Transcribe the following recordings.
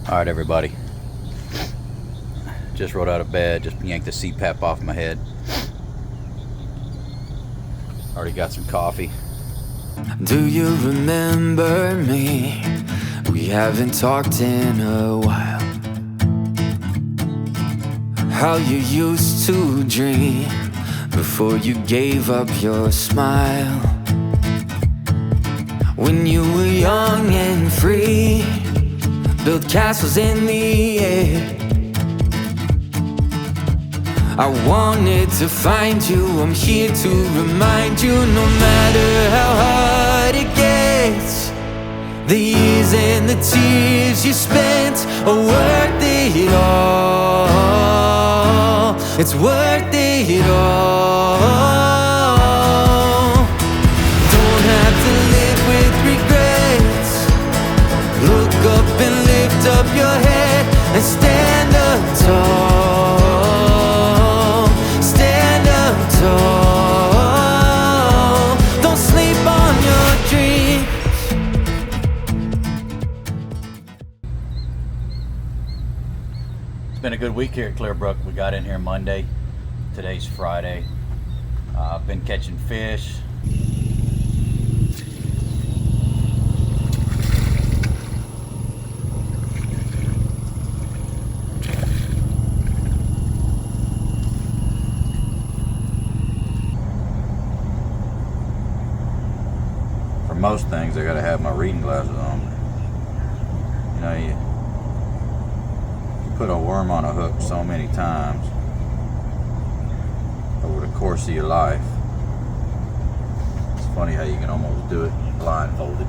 Alright everybody, just rolled out of bed, just yanked the CPAP off my head. Already got some coffee. Do you remember me? We haven't talked in a while. How you used to dream before you gave up your smile. When you were young and free, built castles in the air. I wanted to find you, I'm here to remind you, no matter how hard it gets, the years and the tears you spent are worth it all. It's worth it all. Don't have to live with regrets. Look up and lift up your head and stand up tall. Stand up tall. Don't sleep on your dreams. It's been a good week here at Clearbrook. We got in here Monday. Today's Friday. I've been catching fish. For most things, I gotta have my reading glasses on. You know, you put a worm on a hook so many times over the course of your life. It's funny how you can almost do it blindfolded.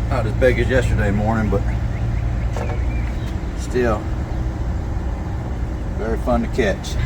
Not as big as yesterday morning, but still very fun to catch.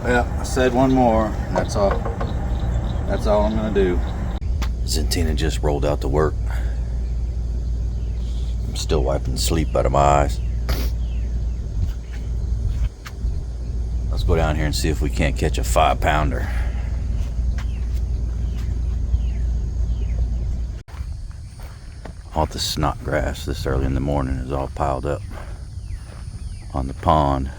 Well, I said one more, and that's all I'm gonna do. Zentina just rolled out to work. I'm still wiping the sleep out of my eyes. Let's go down here and see if we can't catch a 5-pounder. All the snot grass this early in the morning is all piled up on the pond.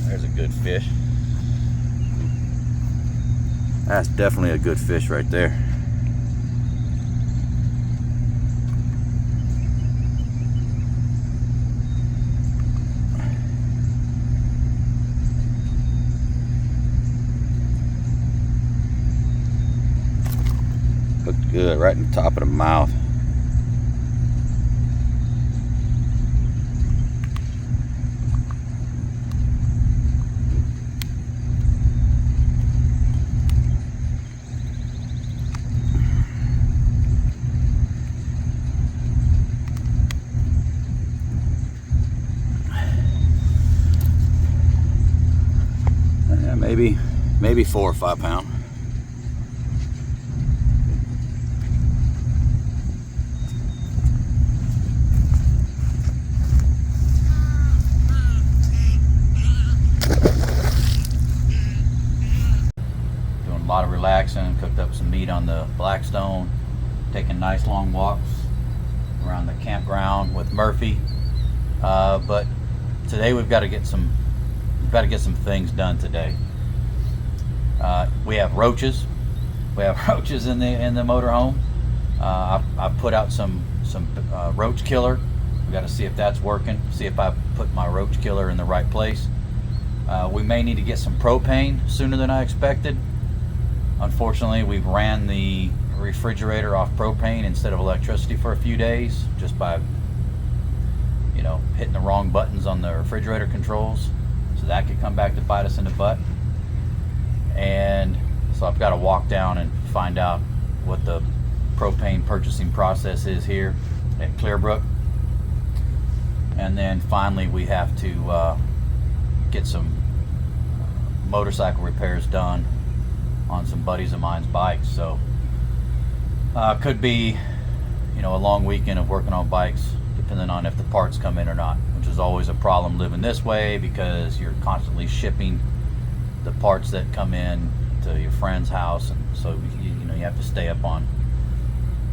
There's a good fish. That's definitely a good fish right there. Looked good right in the top of the mouth. Maybe 4 or 5 pound. Doing a lot of relaxing, cooked up some meat on the Blackstone, taking nice long walks around the campground with Murphy. But today we've got to get some things done today. We have roaches. We have roaches in the motorhome. I put out some roach killer. We got to see if that's working. See if I put my roach killer in the right place. We may need to get some propane sooner than I expected. Unfortunately, we've ran the refrigerator off propane instead of electricity for a few days, just by, you know, hitting the wrong buttons on the refrigerator controls. So that could come back to bite us in the butt. And so I've got to walk down and find out what the propane purchasing process is here at Clearbrook. And then finally we have to get some motorcycle repairs done on some buddies of mine's bikes. So could be, you know, a long weekend of working on bikes, depending on if the parts come in or not, which is always a problem living this way, because you're constantly shipping the parts that come in to your friend's house, and so you know, you have to stay up on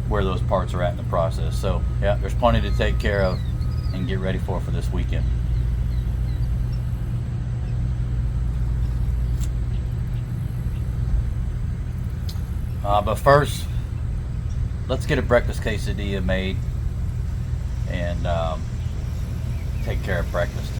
where those parts are at in the process. So yeah, there's plenty to take care of and get ready for this weekend. But first, let's get a breakfast quesadilla made and take care of breakfast.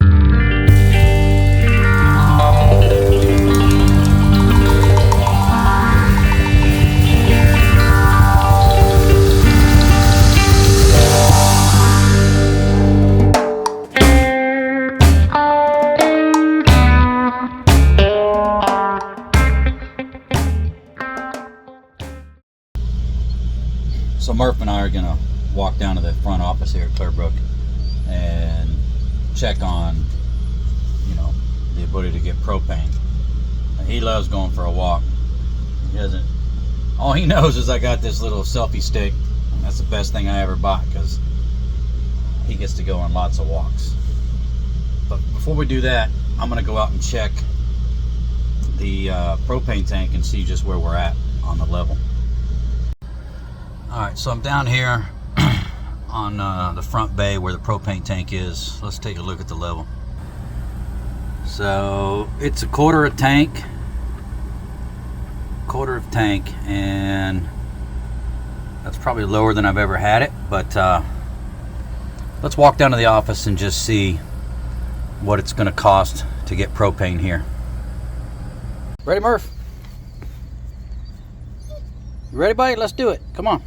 So Murph and I are gonna walk down to the front office here at Clearbrook and check on, you know, the ability to get propane. He loves going for a walk. He doesn't. All he knows is I got this little selfie stick. That's the best thing I ever bought, because he gets to go on lots of walks. But before we do that, I'm gonna go out and check the propane tank and see just where we're at on the level. Alright, so I'm down here on the front bay where the propane tank is. Let's take a look at the level. So it's a quarter of tank, and that's probably lower than I've ever had it, but let's walk down to the office and just see what it's going to cost to get propane here. Ready, Murph? You ready, buddy? Let's do it. Come on.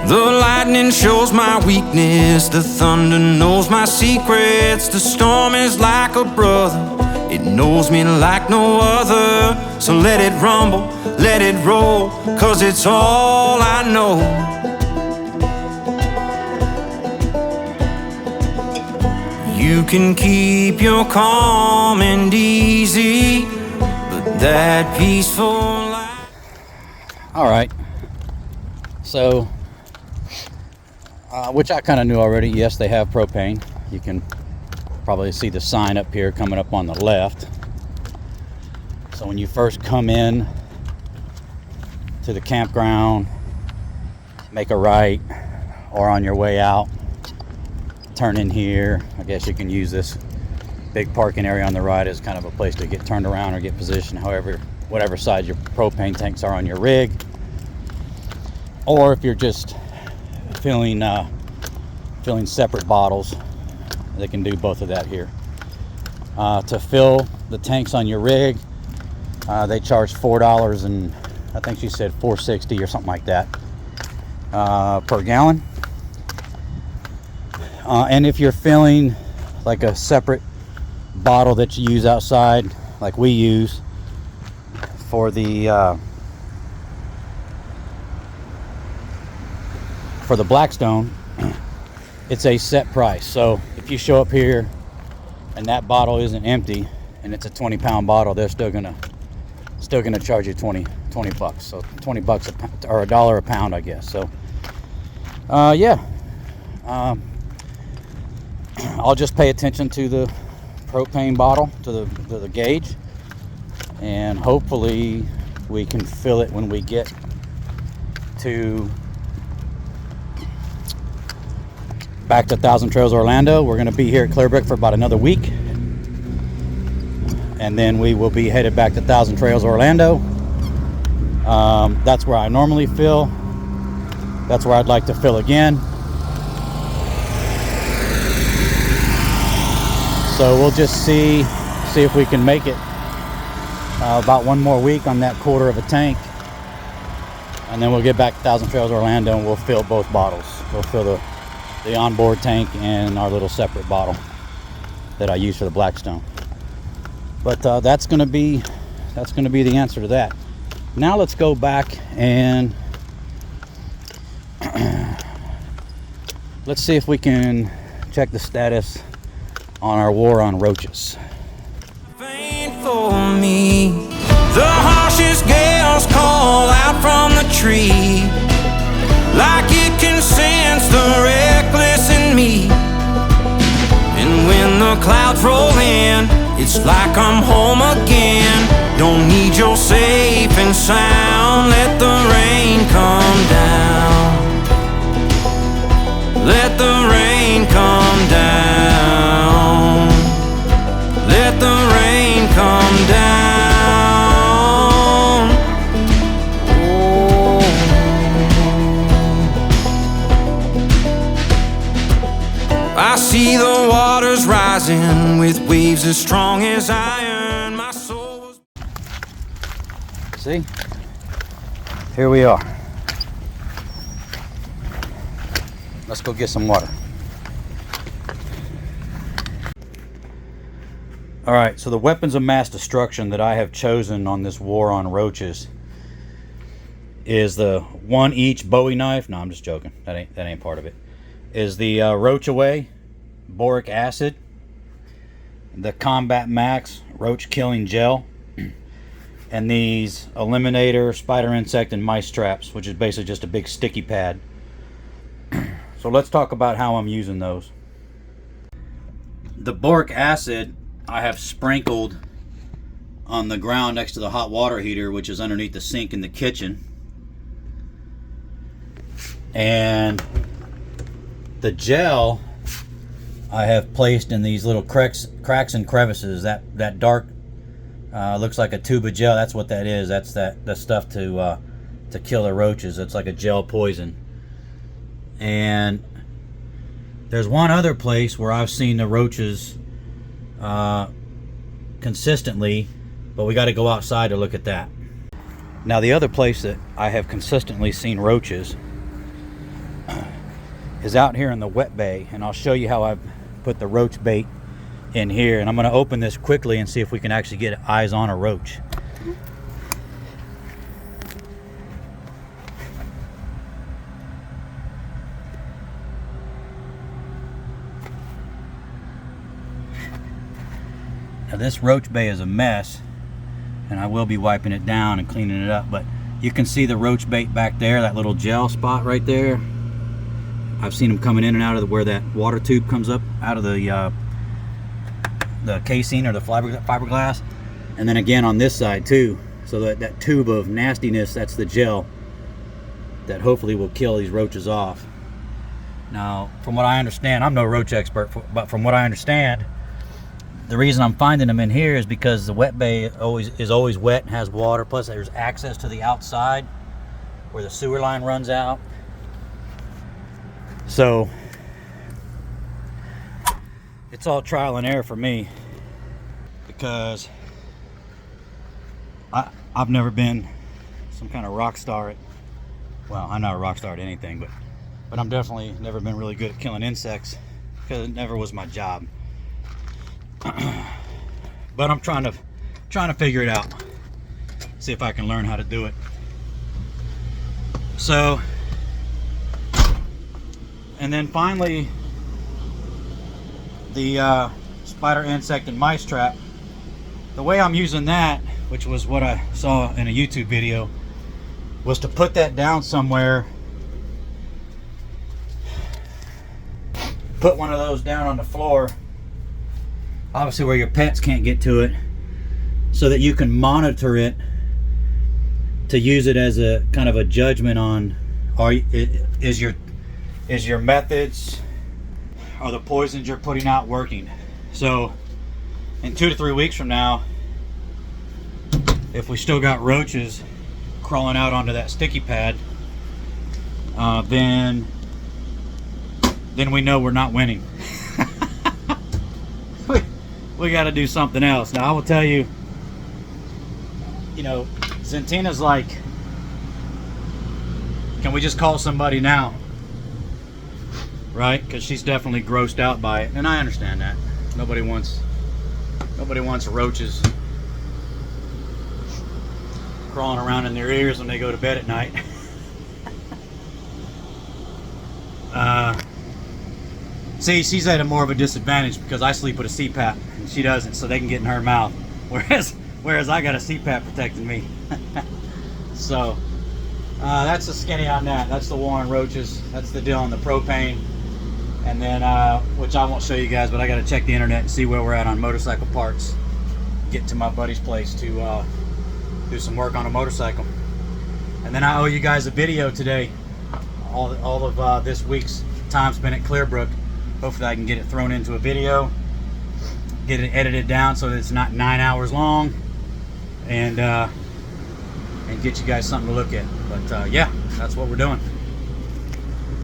The lightning shows my weakness, the thunder knows my secrets. The storm is like a brother, it knows me like no other. So let it rumble, let it roll, 'cause it's all I know. You can keep your calm and easy, but that peaceful life. Alright, so which I kind of knew already. Yes, they have propane. You can probably see the sign up here coming up on the left. So when you first come in to the campground, make a right, or on your way out, turn in here. I guess you can use this big parking area on the right as kind of a place to get turned around or get positioned, however, whatever side your propane tanks are on your rig. Or if you're just filling separate bottles, they can do both of that here. To fill the tanks on your rig, they charge $4, and I think she said $4.60 or something like that per gallon. And if you're filling like a separate bottle that you use outside, like we use for the Blackstone, it's a set price. So if you show up here and that bottle isn't empty and it's a 20-pound bottle, they're still gonna charge you 20 bucks. So 20 bucks or $1 a pound, I guess. So yeah, I'll just pay attention to the propane bottle, to the gauge, and hopefully we can fill it when we get to back to Thousand Trails Orlando. We're going to be here at Clearbrook for about another week, and then we will be headed back to Thousand Trails, Orlando. That's where I normally fill. That's where I'd like to fill again. So we'll just see if we can make it about one more week on that quarter of a tank, and then we'll get back to Thousand Trails, Orlando, and we'll fill both bottles. We'll fill the onboard tank and our little separate bottle that I use for the Blackstone. But that's gonna be the answer to that. Now let's go back and let's see if we can check the status on our war on roaches. For me, the harshest gales call out from the tree, like it can sense the reckless in me. And when the clouds roll in, it's like I'm home again. Don't need your safe and sound. Let the rain come down. Let the rain come down. Let the rain come down. Oh. I see the waters rising with waves as strong as iron. My soul was... See? Here we are. Let's go get some water. Alright, so the weapons of mass destruction that I have chosen on this war on roaches is the 1 each Bowie knife. No, I'm just joking. That ain't part of it. Is the Roach Away boric acid, the Combat Max roach killing gel, and these Eliminator spider, insect, and mice traps, which is basically just a big sticky pad. So let's talk about how I'm using those. The boric acid I have sprinkled on the ground next to the hot water heater, which is underneath the sink in the kitchen. And the gel I have placed in these little cracks and crevices. That dark looks like a tube of gel. That's what that is. That's the stuff to kill the roaches. It's like a gel poison. And there's one other place where I've seen the roaches consistently, but we got to go outside to look at that. Now the other place that I have consistently seen roaches is out here in the wet bay, and I'll show you how I've put the roach bait in here. And I'm going to open this quickly and see if we can actually get eyes on a roach. Now this roach bay is a mess, and I will be wiping it down and cleaning it up, but you can see the roach bait back there, that little gel spot right there. I've seen them coming in and out of where that water tube comes up out of the casing or the fiberglass, and then again on this side too. So that tube of nastiness, that's the gel that hopefully will kill these roaches off. Now, from what I understand, I'm no roach expert, but from what I understand, the reason I'm finding them in here is because the wet bay is always wet and has water, plus there's access to the outside where the sewer line runs out. So it's all trial and error for me, because I've never been some kind of rock star at, well, I'm not a rock star at anything, but I'm definitely never been really good at killing insects, because it never was my job. But I'm trying to figure it out, see if I can learn how to do it. So, and then finally, the spider, insect, and mice trap. The way I'm using that, which was what I saw in a YouTube video, was to put that down somewhere. Put one of those down on the floor, obviously where your pets can't get to it, so that you can monitor it to use it as a kind of a judgment on, is your methods, are the poisons you're putting out working. So in 2 to 3 weeks from now, if we still got roaches crawling out onto that sticky pad, then we know we're not winning. we got to do something else. Now I will tell you, you know, Zentina's like, can we just call somebody now? Right? Because she's definitely grossed out by it, and I understand that. Nobody wants roaches crawling around in their ears when they go to bed at night. See, she's at a more of a disadvantage because I sleep with a CPAP and she doesn't, so they can get in her mouth. Whereas I got a CPAP protecting me. So that's the skinny on that. That's the war on roaches. That's the deal on the propane. And then, which I won't show you guys, but I got to check the internet and see where we're at on motorcycle parts. Get to my buddy's place to do some work on a motorcycle. And then I owe you guys a video today. All of this week's time spent at Clearbrook. Hopefully I can get it thrown into a video, get it edited down so that it's not 9 hours long, and get you guys something to look at. But yeah, that's what we're doing.